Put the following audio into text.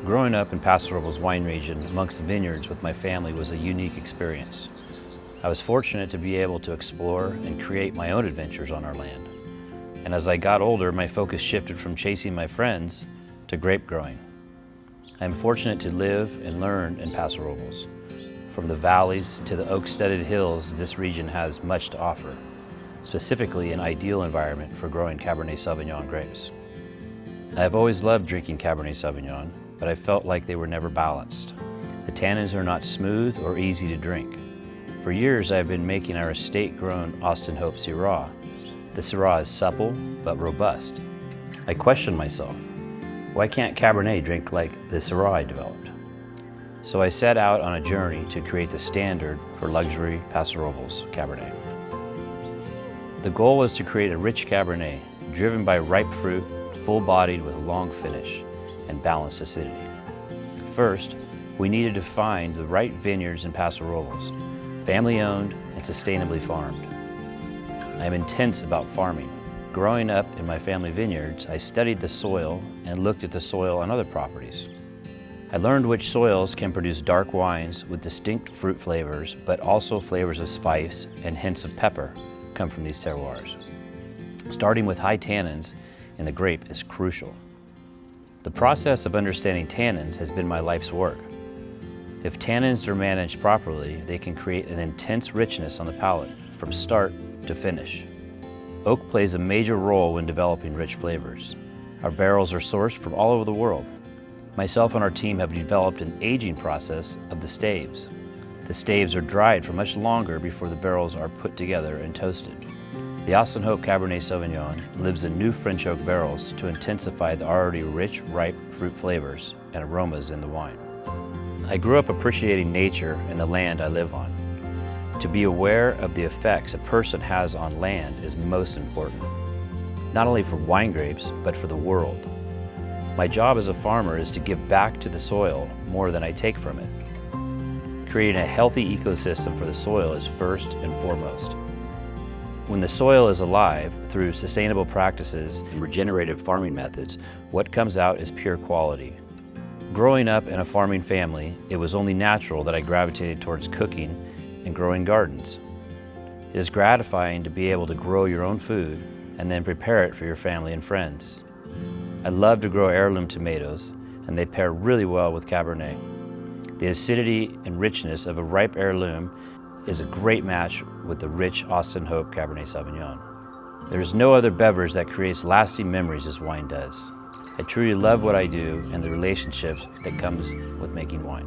Growing up in Paso Robles wine region amongst the vineyards with my family was a unique experience. I was fortunate to be able to explore and create my own adventures on our land. And as I got older, my focus shifted from chasing my friends to grape growing. I am fortunate to live and learn in Paso Robles. From the valleys to the oak-studded hills, this region has much to offer, specifically an ideal environment for growing Cabernet Sauvignon grapes. I have always loved drinking Cabernet Sauvignon, but I felt like they were never balanced. The tannins are not smooth or easy to drink. For years, I have been making our estate-grown Austin Hope Syrah. The Syrah is supple but robust. I questioned myself, why can't Cabernet drink like the Syrah I developed? So I set out on a journey to create the standard for luxury Paso Robles Cabernet. The goal was to create a rich Cabernet, driven by ripe fruit, full-bodied with a long finish, and balanced acidity. First, we needed to find the right vineyards in Paso Robles, family-owned and sustainably farmed. I am intense about farming. Growing up in my family vineyards, I studied the soil and looked at the soil on other properties. I learned which soils can produce dark wines with distinct fruit flavors, but also flavors of spice and hints of pepper come from these terroirs. Starting with high tannins in the grape is crucial. The process of understanding tannins has been my life's work. If tannins are managed properly, they can create an intense richness on the palate from start to finish. Oak plays a major role when developing rich flavors. Our barrels are sourced from all over the world. Myself and our team have developed an aging process of the staves. The staves are dried for much longer before the barrels are put together and toasted. The Austin Hope Cabernet Sauvignon lives in new French oak barrels to intensify the already rich, ripe fruit flavors and aromas in the wine. I grew up appreciating nature and the land I live on. To be aware of the effects a person has on land is most important, not only for wine grapes, but for the world. My job as a farmer is to give back to the soil more than I take from it. Creating a healthy ecosystem for the soil is first and foremost. When the soil is alive, through sustainable practices and regenerative farming methods, what comes out is pure quality. Growing up in a farming family, it was only natural that I gravitated towards cooking and growing gardens. It is gratifying to be able to grow your own food and then prepare it for your family and friends. I love to grow heirloom tomatoes, and they pair really well with Cabernet. The acidity and richness of a ripe heirloom is a great match with the rich Austin Hope Cabernet Sauvignon. There is no other beverage that creates lasting memories as wine does. I truly love what I do and the relationships that comes with making wine.